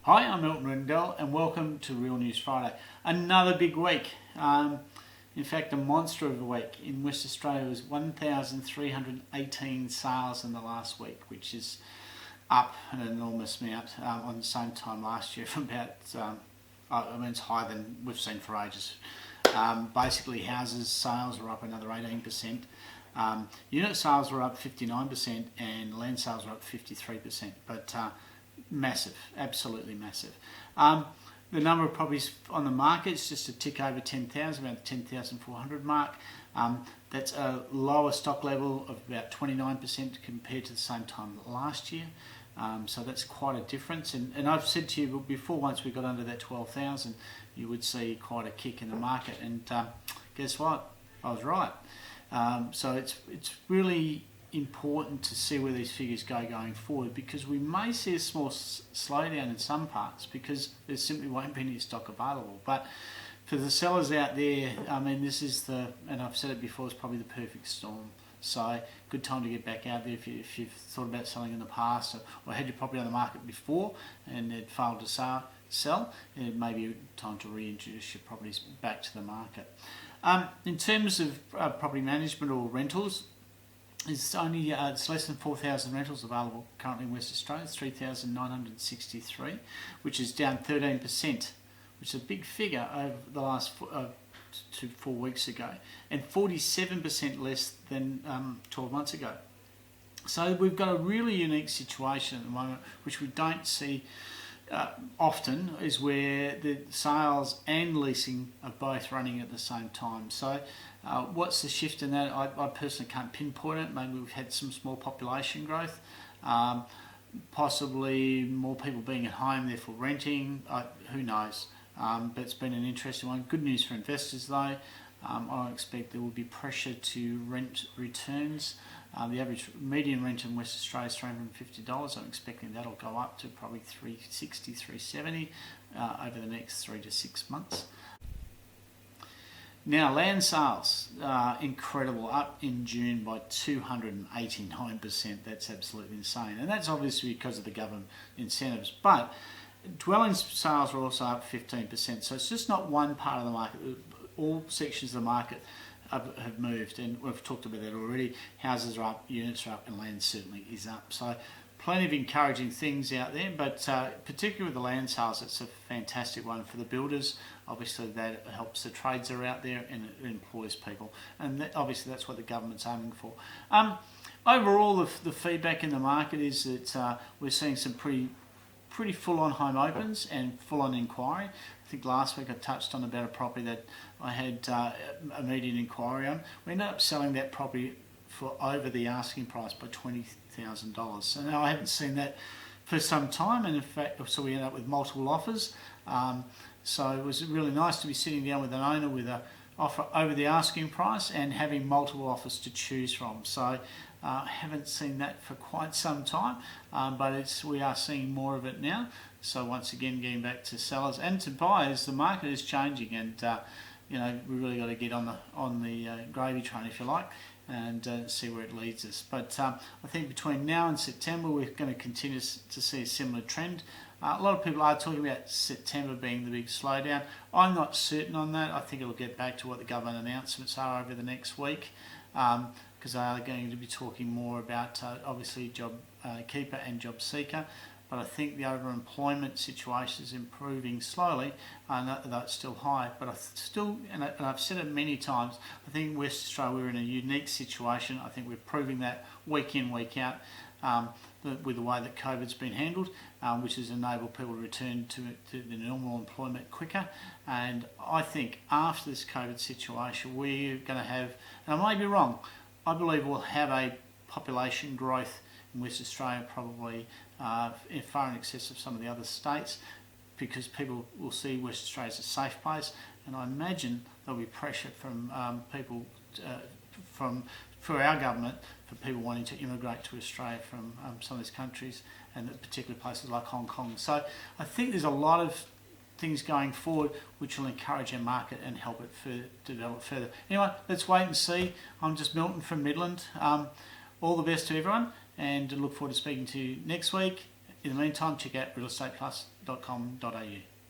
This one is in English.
Hi, I'm Milton Rendell and welcome to Real News Friday. Another big week. In fact, a monster of a week. In West Australia was 1,318 sales in the last week, which is up an enormous amount on the same time last year from about, it's higher than we've seen for ages. Basically, houses sales were up another 18%. Unit sales were up 59% and land sales were up 53%. But massive, absolutely massive. The number of properties on the market is just a tick over 10,000, about the 10,400 mark. That's a lower stock level of about 29% compared to the same time last year. So that's quite a difference. And I've said to you before, once we got under that 12,000, you would see quite a kick in the market. And guess what? I was right. So it's really important to see where these figures go going forward, because we may see a small slowdown in some parts because there simply won't be any stock available. But for the sellers out there, I mean, this is and I've said it before, it's probably the perfect storm. So good time to get back out there if you've thought about selling in the past or had your property on the market before and it failed to sell. It may be time to reintroduce your properties back to the market. In terms of property management or rentals, it's less than 4,000 rentals available currently in West Australia. It's 3,963, which is down 13%, which is a big figure over the last 4 weeks ago, and 47% less than 12 months ago. So we've got a really unique situation at the moment, which we don't see often, is where the sales and leasing are both running at the same time. So what's the shift in that? I personally can't pinpoint it. Maybe we've had some small population growth, possibly more people being at home, therefore renting. Who knows? But it's been an interesting one. Good news for investors though. I expect there will be pressure to rent returns. The average median rent in West Australia is $350. I'm expecting that'll go up to probably $360, $370 over the next 3 to 6 months. Now, land sales, incredible, up in June by 289%. That's absolutely insane. And that's obviously because of the government incentives. But dwelling sales were also up 15%. So it's just not one part of the market. All sections of the market have moved, and we've talked about that already. Houses are up, units are up, and land certainly is up. So plenty of encouraging things out there, but particularly with the land sales, it's a fantastic one for the builders. Obviously that helps the trades that are out there and it employs people, and obviously that's what the government's aiming for. Overall, the feedback in the market is that we're seeing some pretty full-on home opens and full-on inquiry. I think last week I touched on about a property that I had a median inquiry on. We ended up selling that property for over the asking price by $20,000. So now I haven't seen that for some time, and in fact, so we ended up with multiple offers. So it was really nice to be sitting down with an owner with an offer over the asking price and having multiple offers to choose from. So I haven't seen that for quite some time, but we are seeing more of it now. So once again, getting back to sellers and to buyers, the market is changing, and we really got to get on the gravy train, if you like, and see where it leads us. But I think between now and September, we're going to continue to see a similar trend. A lot of people are talking about September being the big slowdown. I'm not certain on that. I think it'll get back to what the government announcements are over the next week, because they are going to be talking more about obviously job keeper and job seeker. But I think the overemployment situation is improving slowly, though it's still high. But and I've said it many times, I think in West Australia we're in a unique situation. I think we're proving that week in, week out, with the way that COVID's been handled, which has enabled people to return to the normal employment quicker. And I think after this COVID situation, we're going to have, and I may be wrong, I believe we'll have a population growth in West Australia probably far in excess of some of the other states, because people will see West Australia as a safe place, and I imagine there'll be pressure from people for our government, for people wanting to immigrate to Australia from some of these countries, and particularly places like Hong Kong. So I think there's a lot of things going forward which will encourage our market and help it develop further. Anyway, let's wait and see. I'm just Milton from Midland. All the best to everyone, and look forward to speaking to you next week. In the meantime, check out realestateplus.com.au.